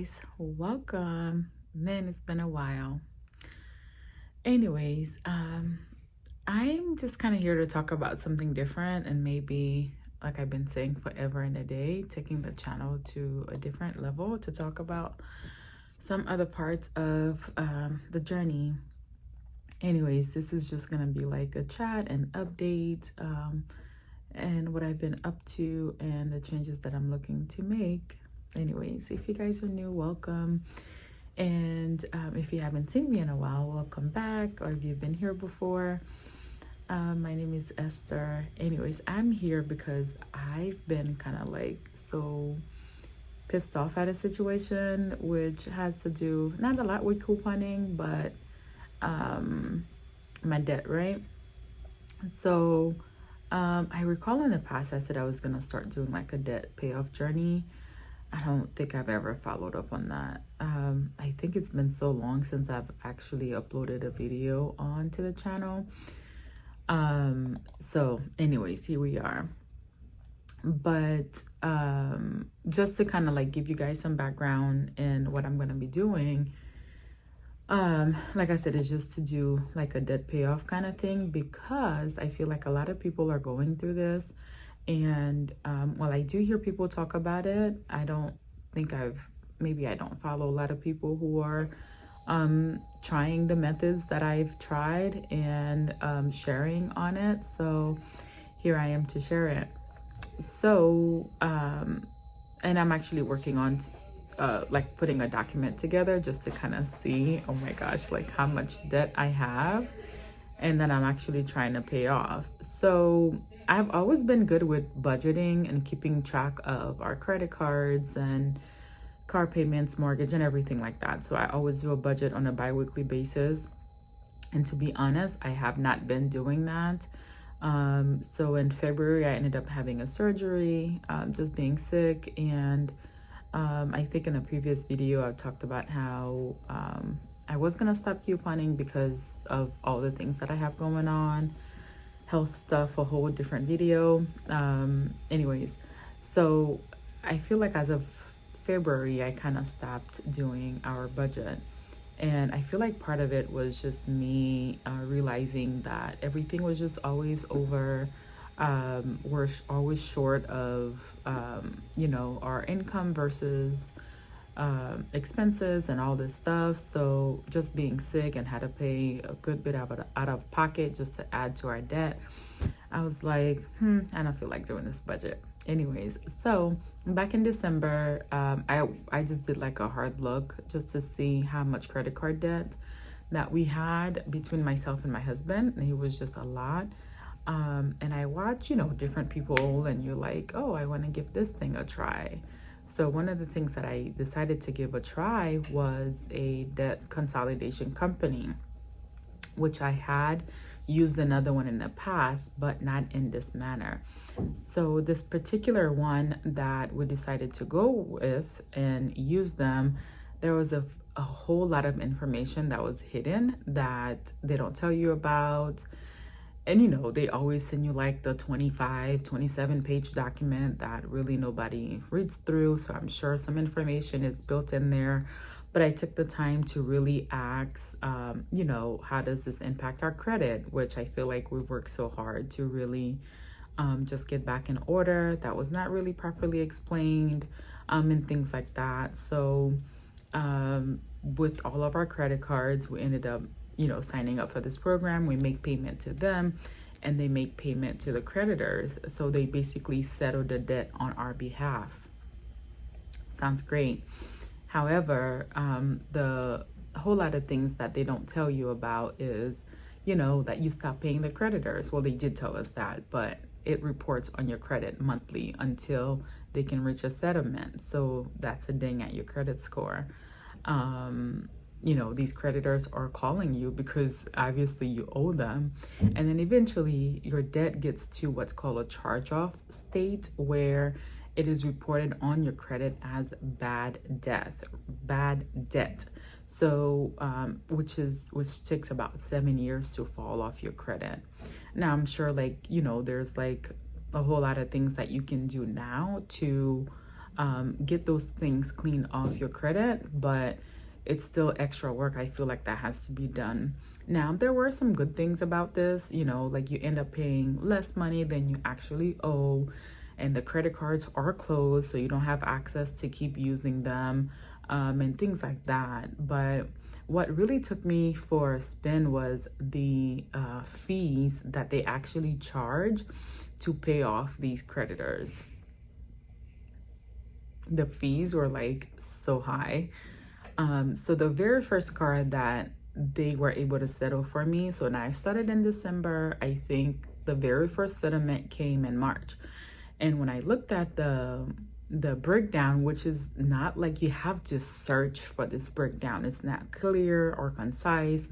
guys, welcome. Man, it's been a while. Anyways, I'm just kind of here to talk about something different and maybe, like I've been saying forever and a day, taking the channel to a different level to talk about some other parts of the journey. Anyways, this is just gonna be like a chat and update and what I've been up to and the changes that I'm looking to make. Anyways, if you guys are new, welcome. And if you haven't seen me in a while, welcome back. Or if you've been here before, my name is Esther. Anyways, I'm here because I've been kind of like so pissed off at a situation, which has to do not a lot with couponing, but my debt, right? So I recall in the past I said I was gonna start doing like a debt payoff journey. I don't think I've ever followed up on that. I think it's been so long since I've actually uploaded a video onto the channel. So anyways, here we are. But just to kind of like give you guys some background in what I'm gonna be doing, like I said, it's just to do like a debt payoff kind of thing, because I feel like a lot of people are going through this. And while I do hear people talk about it, I don't think maybe I don't follow a lot of people who are trying the methods that I've tried and sharing on it. So here I am to share it. So, and I'm actually working on like putting a document together just to kind of see, oh my gosh, like how much debt I have and that I'm actually trying to pay off. So I've always been good with budgeting and keeping track of our credit cards and car payments, mortgage, and everything like that. So I always do a budget on a bi-weekly basis. And to be honest, I have not been doing that. So in February, I ended up having a surgery, just being sick. And I think in a previous video, I talked about how I was gonna stop couponing because of all the things that I have going on, health stuff, a whole different video. Anyways, so I feel like as of February, I kind of stopped doing our budget. And I feel like part of it was just me realizing that everything was just always over. We're always short of, our income versus expenses and all this stuff. So just being sick and had to pay a good bit out of pocket just to add to our debt, I was like, I don't feel like doing this budget. Anyways, so back in December, I just did like a hard look just to see how much credit card debt that we had between myself and my husband, and it was just a lot. And I watch, different people, and you're like, oh, I want to give this thing a try. So one of the things that I decided to give a try was a debt consolidation company, which I had used another one in the past, but not in this manner. So this particular one that we decided to go with and use them, there was a whole lot of information that was hidden that they don't tell you about. And they always send you like the 27 page document that really nobody reads through. So I'm sure some information is built in there. But I took the time to really ask, how does this impact our credit? Which I feel like we've worked so hard to really just get back in order. That was not really properly explained and things like that. So with all of our credit cards, we ended up signing up for this program. We make payment to them and they make payment to the creditors. So they basically settle the debt on our behalf. Sounds great. However, the whole lot of things that they don't tell you about is, that you stop paying the creditors. Well, they did tell us that, but it reports on your credit monthly until they can reach a settlement. So that's a ding at your credit score. These creditors are calling you because obviously you owe them. And then eventually your debt gets to what's called a charge-off state, where it is reported on your credit as bad debt. So, which takes about 7 years to fall off your credit. Now, I'm sure there's like a whole lot of things that you can do now to get those things cleaned off your credit, but it's still extra work. I feel like that has to be done. Now, there were some good things about this, you know, like you end up paying less money than you actually owe, and the credit cards are closed, so you don't have access to keep using them, and things like that. But what really took me for a spin was the fees that they actually charge to pay off these creditors. The fees were like so high. So the very first card that they were able to settle for me, so now I started in December, I think the very first settlement came in March. And when I looked at the breakdown, which is not like you have to search for this breakdown, it's not clear or concise.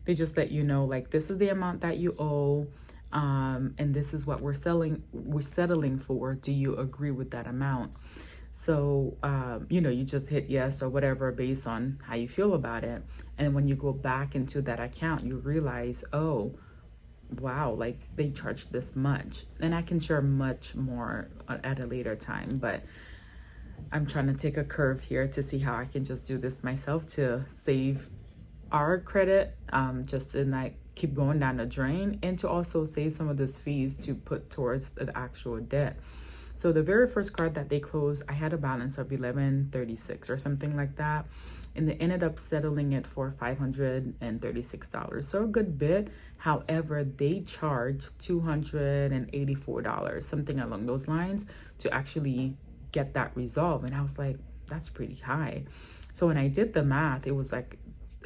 They just let you know, like, this is the amount that you owe, and this is what we're settling for. Do you agree with that amount? So, you know, you just hit yes or whatever based on how you feel about it. And when you go back into that account, you realize, oh, wow, like they charged this much. And I can share much more at a later time, but I'm trying to take a curve here to see how I can just do this myself to save our credit, just to not keep going down the drain, and to also save some of those fees to put towards the actual debt. So the very first card that they closed, I had a balance of $11.36 or something like that. And they ended up settling it for $536. So a good bit. However, they charged $284, something along those lines, to actually get that resolved. And I was like, that's pretty high. So when I did the math, it was like,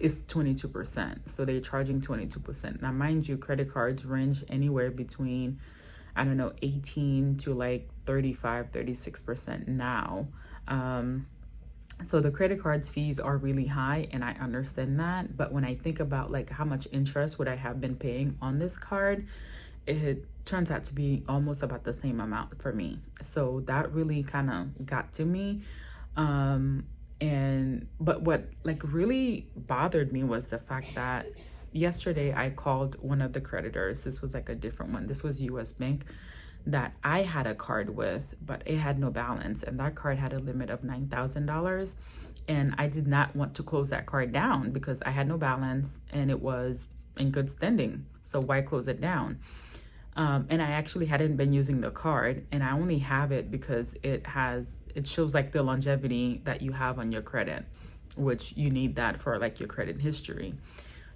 it's 22%. So they're charging 22%. Now, mind you, credit cards range anywhere between, I don't know, 18 to like 35, 36% now. So the credit cards fees are really high, and I understand that. But when I think about like how much interest would I have been paying on this card, it turns out to be almost about the same amount for me. So that really kind of got to me. But what like really bothered me was the fact that yesterday I called one of the creditors. This was like a different one. This was US Bank that I had a card with, but it had no balance, and that card had a limit of $9,000. And I did not want to close that card down because I had no balance and it was in good standing. So why close it down? And I actually hadn't been using the card, and I only have it because it shows like the longevity that you have on your credit, which you need that for like your credit history.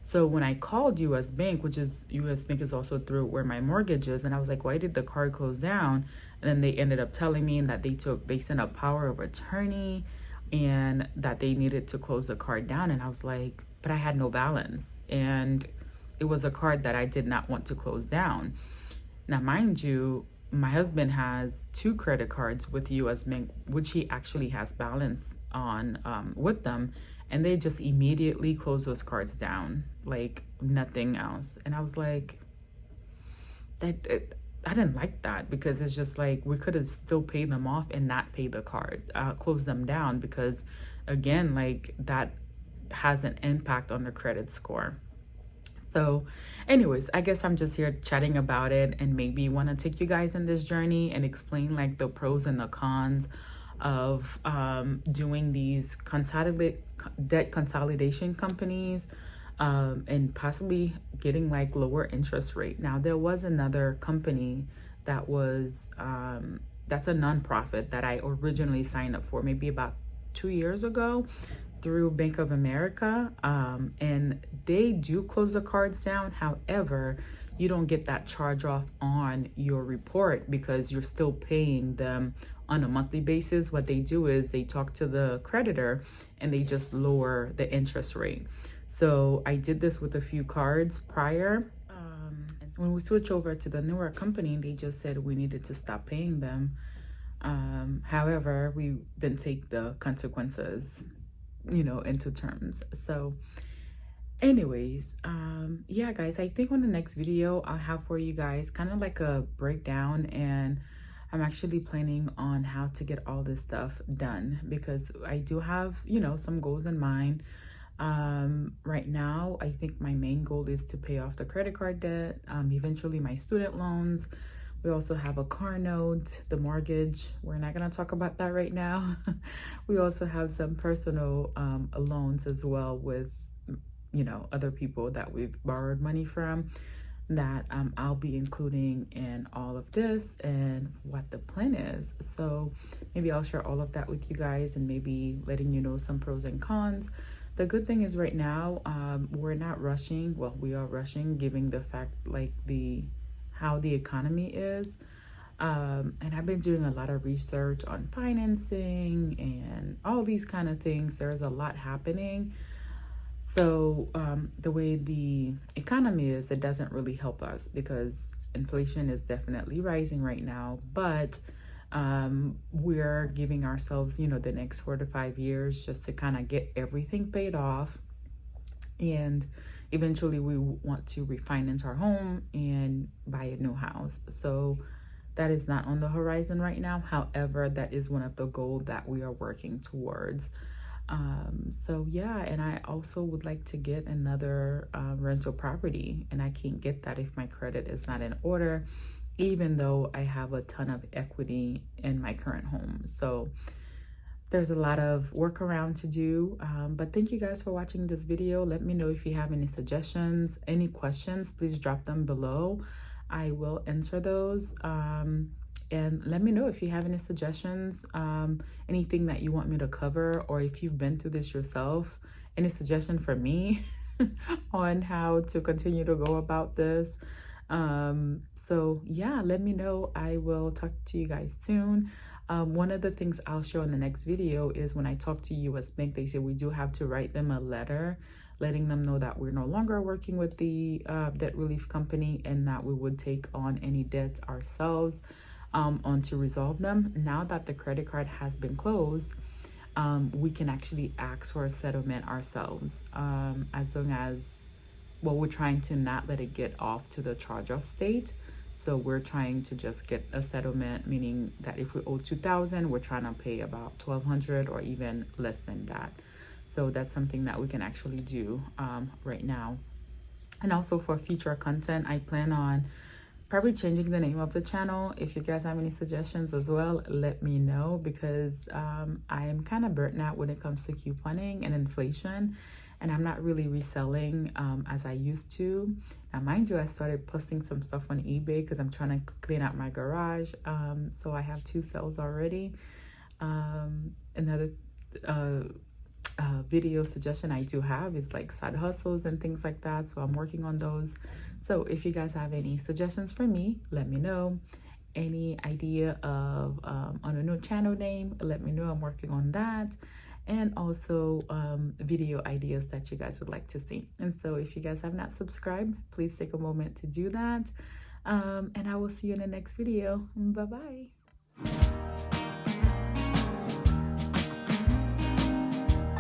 So when I called US Bank, US Bank is also through where my mortgage is, and I was like, why did the card close down? And then they ended up telling me that they sent a power of attorney and that they needed to close the card down. And I was like, but I had no balance, and it was a card that I did not want to close down. Now, mind you, my husband has 2 credit cards with US Bank, which he actually has balance on with them. And they just immediately closed those cards down, like nothing else. And I was like, I didn't like that, because it's just like we could have still paid them off and not pay the card, close them down, because again, like that has an impact on the credit score. So anyways, I guess I'm just here chatting about it, and maybe want to take you guys in this journey and explain like the pros and the cons of doing these debt consolidation companies, and possibly getting like lower interest rate. Now, there was another company that was that's a nonprofit that I originally signed up for maybe about 2 years ago through Bank of America, and they do close the cards down. However, you don't get that charge off on your report because you're still paying them on a monthly basis. What they do is they talk to the creditor and they just lower the interest rate. So I did this with a few cards prior. When we switched over to the newer company, they just said we needed to stop paying them. However, we didn't take the consequences, into terms. So anyways, yeah, guys, I think on the next video I'll have for you guys kind of like a breakdown, and I'm actually planning on how to get all this stuff done, because I do have, some goals in mind. Right now, I think my main goal is to pay off the credit card debt, eventually my student loans, We also have a car note, the mortgage. We're not going to talk about that right now. We also have some personal loans as well with, you know, other people that we've borrowed money from that I'll be including in all of this and what the plan is. So maybe I'll share all of that with you guys and maybe letting you know some pros and cons. The good thing is right now, we're not rushing. Well, we are rushing, given the fact like how the economy is. And I've been doing a lot of research on financing and all these kind of things. There's a lot happening. So the way the economy is, it doesn't really help us because inflation is definitely rising right now. But we're giving ourselves, you know, the next 4 to 5 years just to kind of get everything paid off. And eventually we want to refinance our home and buy a new house. So that is not on the horizon right now. However, that is one of the goals that we are working towards. So yeah, and I also would like to get another rental property, and I can't get that if my credit is not in order, even though I have a ton of equity in my current home. So there's a lot of workaround to do, but thank you guys for watching this video. Let me know if you have any suggestions, any questions, please drop them below. I will answer those. And let me know if you have any suggestions, anything that you want me to cover, or if you've been through this yourself, any suggestion for me on how to continue to go about this. So yeah, let me know. I will talk to you guys soon. One of the things I'll show in the next video is when I talk to US Bank, they say we do have to write them a letter letting them know that we're no longer working with the debt relief company and that we would take on any debts ourselves on to resolve them. Now that the credit card has been closed, we can actually ask for a settlement ourselves, as long as, well, we're trying to not let it get off to the charge-off state. So we're trying to just get a settlement, meaning that if we owe $2,000, we're trying to pay about $1,200 or even less than that. So that's something that we can actually do right now. And also for future content, I plan on probably changing the name of the channel. If you guys have any suggestions as well, let me know, because I am kind of burnt out when it comes to couponing and inflation, and I'm not really reselling as I used to. Now, mind you, I started posting some stuff on eBay because I'm trying to clean out my garage. So I have 2 sales already. Another video suggestion I do have is like side hustles and things like that, so I'm working on those. So if you guys have any suggestions for me, let me know. Any idea of on a new channel name, let me know. I'm working on that. And also video ideas that you guys would like to see. And so if you guys have not subscribed, please take a moment to do that. And I will see you in the next video. Bye bye.